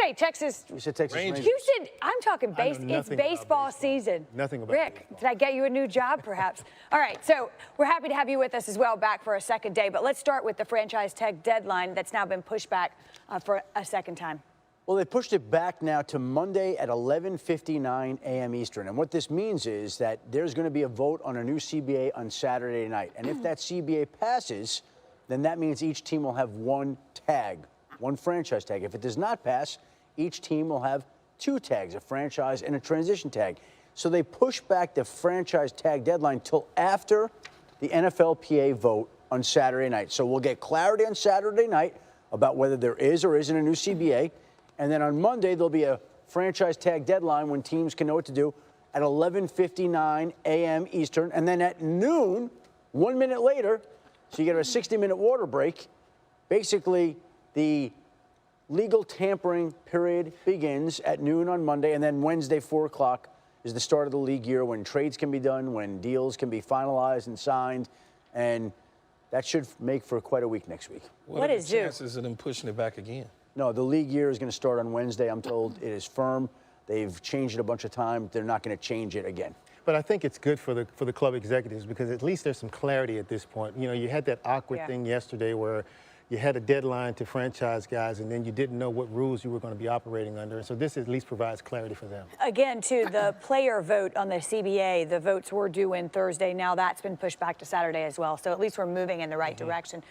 I say? Texas. You said Texas Rangers. You said, I'm talking it's baseball season. Nothing about Rick, baseball. did I get you a new job, perhaps? All right, so we're happy to have you with us as well, back for a second day. But let's start with the franchise tag deadline that's now been pushed back for a second time. Well, they pushed it back now to Monday at 11:59 a.m. Eastern. And what this means is that there's going to be a vote on a new CBA on Saturday night. And if that CBA passes, then that means each team will have one tag, one franchise tag. If it does not pass, each team will have two tags, a franchise and a transition tag. So they pushed back the franchise tag deadline till after the NFLPA vote on Saturday night. So we'll get clarity on Saturday night about whether there is or isn't a new CBA. And then on Monday, there'll be a franchise tag deadline when teams can know what to do at 11:59 a.m. Eastern. And then at noon, 1 minute later, so you get a 60-minute water break, basically the legal tampering period begins at noon on Monday. And then Wednesday, 4 o'clock, is the start of the league year when trades can be done, when deals can be finalized and signed. And that should make for quite a week next week. What are the chances of them pushing it back again? No, the league year is going to start on Wednesday. I'm told it is firm. They've changed it a bunch of times. They're not going to change it again. But I think it's good for the club executives because at least there's some clarity at this point. You know, you had that awkward thing yesterday where you had a deadline to franchise guys and then you didn't know what rules you were going to be operating under. And so this at least provides clarity for them. Again, to the player vote on the CBA, the votes were due in Thursday. Now that's been pushed back to Saturday as well. So at least we're moving in the right direction.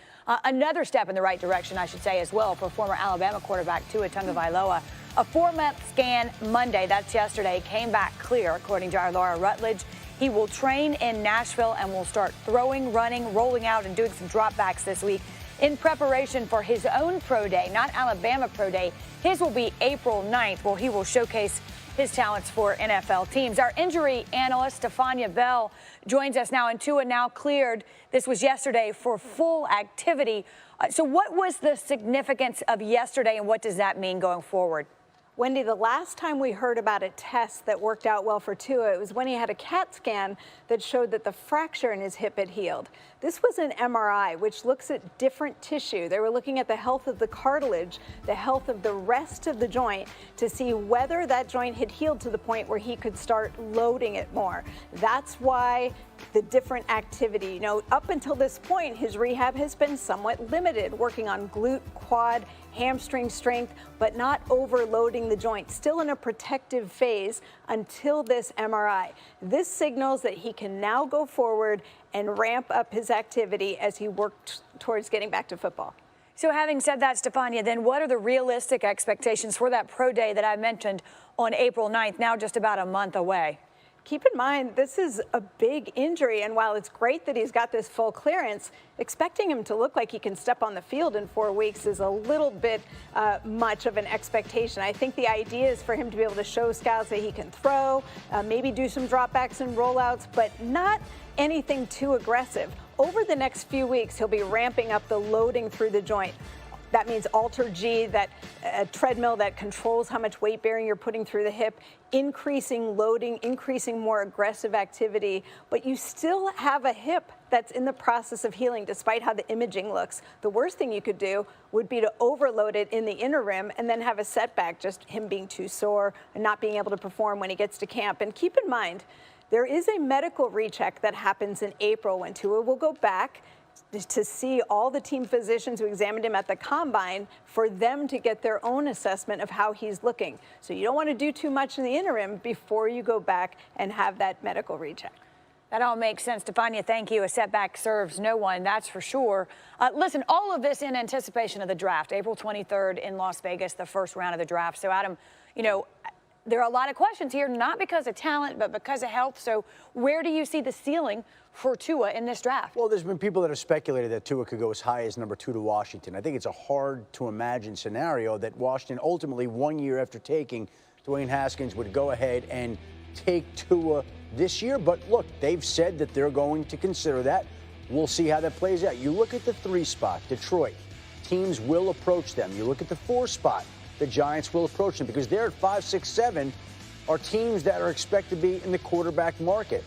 Another step in the right direction, I should say, as well, for former Alabama quarterback Tua Tagovailoa. A 4-month scan Monday, that's yesterday, came back clear, according to our Laura Rutledge. He will train in Nashville and will start throwing, running, rolling out, and doing some dropbacks this week in preparation for his own pro day, not Alabama pro day. His will be April 9th, where he will showcase his talents for NFL teams. Our injury analyst, Stefania Bell, joins us now, and Tua now cleared. This was yesterday for full activity. So what was the significance of yesterday, and what does that mean going forward? Wendy, the last time we heard about a test that worked out well for Tua, it was when he had a CAT scan that showed that the fracture in his hip had healed. This was an MRI, which looks at different tissue. They were looking at the health of the cartilage, the health of the rest of the joint, to see whether that joint had healed to the point where he could start loading it more. That's why the different activity. You know, up until this point, his rehab has been somewhat limited, working on glute, quad, hamstring strength, but not overloading the joint, still in a protective phase until this MRI. This signals that he can now go forward and ramp up his activity as he works towards getting back to football. So having said that, Stefania, then what are the realistic expectations for that pro day that I mentioned on April 9th, now just about a month away? Keep in mind, this is a big injury, and while it's great that he's got this full clearance, expecting him to look like he can step on the field in 4 weeks is a little bit much of an expectation. I think the idea is for him to be able to show scouts that he can throw, maybe do some dropbacks and rollouts, but not anything too aggressive. Over the next few weeks, he'll be ramping up the loading through the joint. That means Alter G, that treadmill that controls how much weight bearing you're putting through the hip, increasing loading, increasing more aggressive activity, but you still have a hip that's in the process of healing despite how the imaging looks. The worst thing you could do would be to overload it in the interim and then have a setback, just him being too sore and not being able to perform when he gets to camp. And keep in mind, there is a medical recheck that happens in April when Tua will go back to see all the team physicians who examined him at the combine for them to get their own assessment of how he's looking. So you don't want to do too much in the interim before you go back and have that medical recheck. That all makes sense. Stefania, thank you. A setback serves no one, that's for sure. Listen, all of this in anticipation of the draft, April 23rd in Las Vegas, the first round of the draft. So, Adam, you know, there are a lot of questions here, not because of talent, but because of health. So where do you see the ceiling for Tua in this draft? Well, there's been people that have speculated that Tua could go as high as number 2 to Washington. I think it's a hard-to-imagine scenario that Washington ultimately, 1 year after taking Dwayne Haskins, would go ahead and take Tua this year. But look, they've said that they're going to consider that. We'll see how that plays out. You look at the 3 spot, Detroit. Teams will approach them. You look at the 4 spot. The Giants will approach them because they're at 5, 6, 7 are teams that are expected to be in the quarterback market.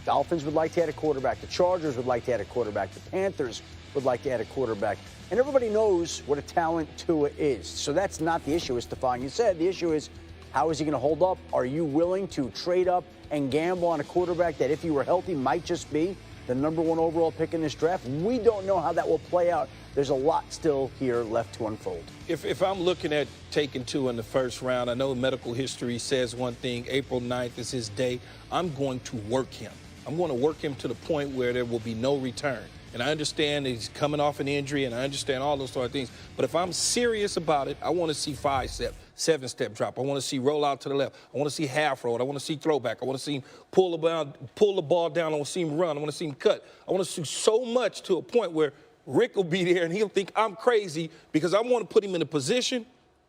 Dolphins would like to add a quarterback. The Chargers would like to add a quarterback. The Panthers would like to add a quarterback. And everybody knows what a talent Tua is. So that's not the issue, as Stephania said. The issue is, how is he going to hold up? Are you willing to trade up and gamble on a quarterback that, if he were healthy, might just be the #1 overall pick in this draft? We don't know how that will play out. There's a lot still here left to unfold. If I'm looking at taking Tua in the first round, I know medical history says one thing. April 9th is his day. I'm going to work him. I'm going to work him to the point where there will be no return. And I understand that he's coming off an injury, and I understand all those sort of things. But if I'm serious about it, I want to see 5-step, 7-step drop. I want to see roll out to the left. I want to see half roll. I want to see throwback. I want to see him pull the ball down. I want to see him run. I want to see him cut. I want to see so much to a point where Rick will be there, and he'll think I'm crazy because I want to put him in a position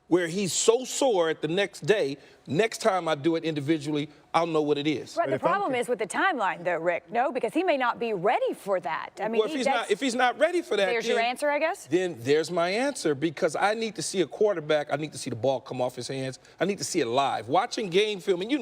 where he's so sore at the next day. Next time I do it individually, I'll know what it is. But the problem is with the timeline, though, Rick. No, because he may not be ready for that. I mean, well, if he's not ready for that, there's your answer, I guess. Then there's my answer, because I need to see a quarterback. I need to see the ball come off his hands. I need to see it live. Watching game film, and you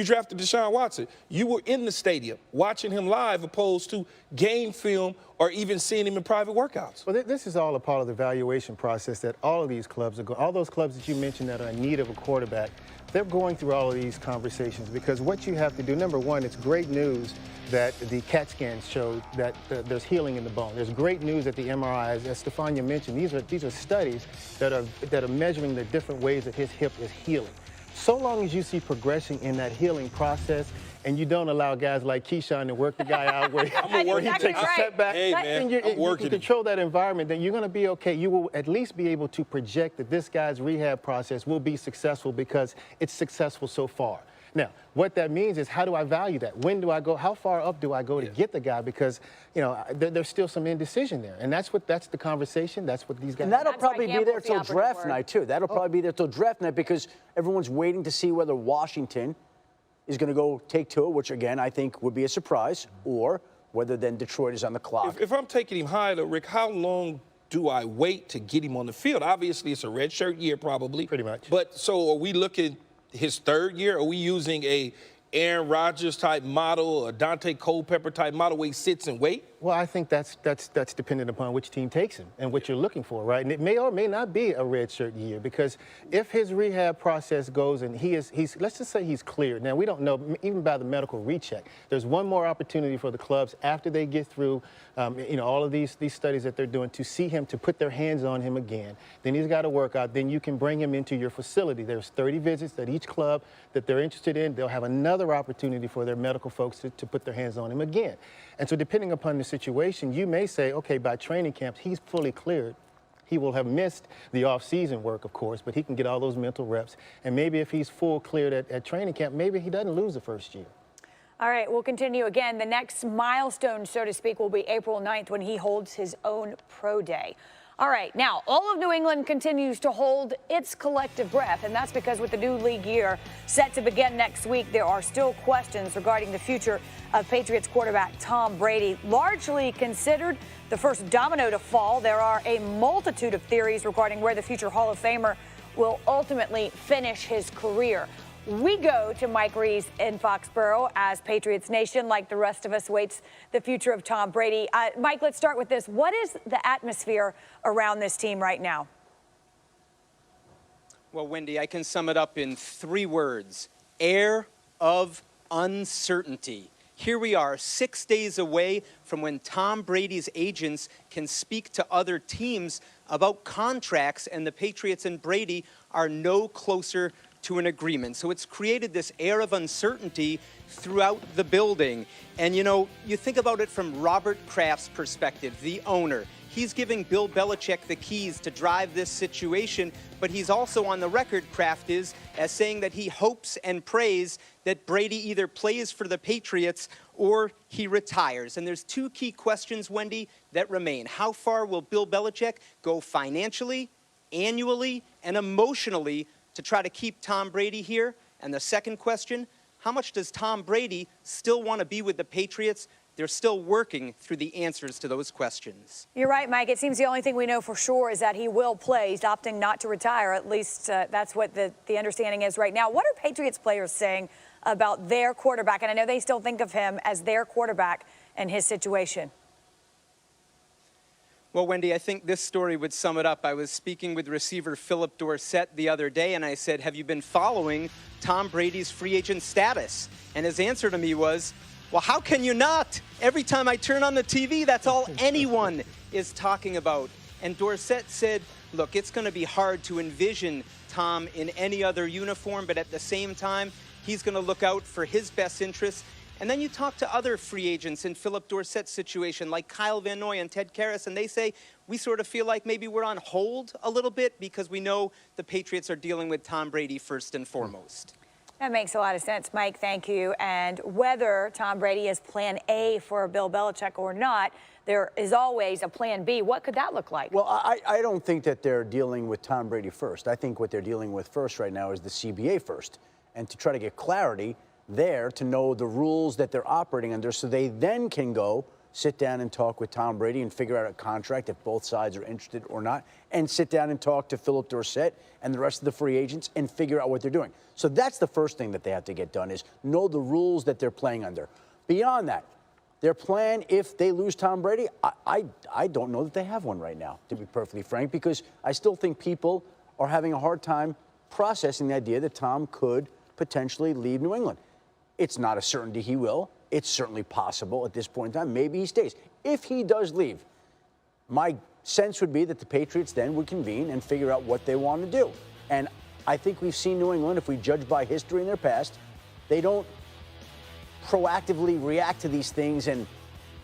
drafted Deshaun Watson. You were in the stadium watching him live, opposed to game film or even seeing him in private workouts. Well, this is all a part of the evaluation process that all of these clubs are going. All those clubs that you mentioned that are in need of a quarterback, they're going through all of these conversations, because what you have to do, number one, it's great news that the CAT scans showed that there's healing in the bone. There's great news that the MRIs, as Stephania mentioned, these are studies that are measuring the different ways that his hip is healing. So long as you see progression in that healing process, and you don't allow guys like Keyshawn to work the guy out where he takes a setback, hey, man, and you can control that environment, then you're going to be okay. You will at least be able to project that this guy's rehab process will be successful because it's successful so far. Now, what that means is, how do I value that? When do I go? How far up do I go to get the guy? Because, there's still some indecision there. And that's the conversation. That's what these guys. And that'll probably be there till draft night, too. That'll probably be there till draft night, because everyone's waiting to see whether Washington is going to go take Tua, which, again, I think would be a surprise, or whether then Detroit is on the clock. If I'm taking him high, though, Rick, how long do I wait to get him on the field? Obviously, it's a redshirt year, probably. Pretty much. But so are we looking his third year? Are we using a Aaron Rodgers type model, a Dante Culpepper type model where he sits and wait? Well, I think that's dependent upon which team takes him and what you're looking for, right? And it may or may not be a redshirt year, because if his rehab process goes and he's let's just say he's cleared. Now, we don't know, even by the medical recheck. There's one more opportunity for the clubs after they get through, all of these studies that they're doing, to see him, to put their hands on him again. Then he's got to work out. Then you can bring him into your facility. There's 30 visits at each club that they're interested in. They'll have another opportunity for their medical folks to put their hands on him again. And so depending upon the situation, you may say, okay, by training camps, he's fully cleared. He will have missed the off-season work, of course, but he can get all those mental reps. And maybe if he's full cleared at training camp, maybe he doesn't lose the first year. All right, we'll continue again. The next milestone, so to speak, will be April 9th, when he holds his own pro day. All right, now, all of New England continues to hold its collective breath, and that's because with the new league year set to begin next week, there are still questions regarding the future of Patriots quarterback Tom Brady. Largely considered the first domino to fall, there are a multitude of theories regarding where the future Hall of Famer will ultimately finish his career. We go to Mike Rees in Foxborough as Patriots Nation, like the rest of us, waits the future of Tom Brady. Mike, let's start with this. What is the atmosphere around this team right now? Well, Wendy, I can sum it up in 3 words: air of uncertainty. Here we are, 6 days away from when Tom Brady's agents can speak to other teams about contracts, and the Patriots and Brady are no closer to an agreement. So it's created this air of uncertainty throughout the building. And you think about it from Robert Kraft's perspective, the owner. He's giving Bill Belichick the keys to drive this situation, but he's also on the record, Kraft is, as saying that he hopes and prays that Brady either plays for the Patriots or he retires. And there's 2 key questions, Wendy, that remain. How far will Bill Belichick go financially, annually, and emotionally to try to keep Tom Brady here? And the second question, how much does Tom Brady still want to be with the Patriots? They're still working through the answers to those questions. You're right, Mike. It seems the only thing we know for sure is that he will play. He's opting not to retire. At least that's what the understanding is right now. What are Patriots players saying about their quarterback? And I know they still think of him as their quarterback and his situation. Well, Wendy, I think this story would sum it up. I was speaking with receiver Philip Dorsett the other day, and I said, have you been following Tom Brady's free agent status? And his answer to me was, well, how can you not? Every time I turn on the TV, that's all anyone is talking about. And Dorsett said, look, it's going to be hard to envision Tom in any other uniform, but at the same time, he's going to look out for his best interests. And then you talk to other free agents in Philip Dorsett's situation, like Kyle Van Noy and Ted Karras, and they say, we sort of feel like maybe we're on hold a little bit because we know the Patriots are dealing with Tom Brady first and foremost. That makes a lot of sense, Mike. Thank you. And whether Tom Brady is plan A for Bill Belichick or not, there is always a plan B. What could that look like? Well, I don't think that they're dealing with Tom Brady first. I think what they're dealing with first right now is the CBA first, and to try to get clarity there to know the rules that they're operating under so they then can go sit down and talk with Tom Brady and figure out a contract if both sides are interested or not, and sit down and talk to Philip Dorsett and the rest of the free agents and figure out what they're doing. So that's the first thing that they have to get done, is know the rules that they're playing under. Beyond that, their plan, if they lose Tom Brady, I don't know that they have one right now, to be perfectly frank, because I still think people are having a hard time processing the idea that Tom could potentially leave New England. It's not a certainty he will. It's certainly possible at this point in time. Maybe he stays. If he does leave, my sense would be that the Patriots then would convene and figure out what they want to do. And I think we've seen New England, if we judge by history in their past, they don't proactively react to these things and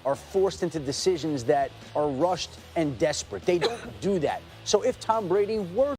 are forced into decisions that are rushed and desperate. They don't do that. So if Tom Brady were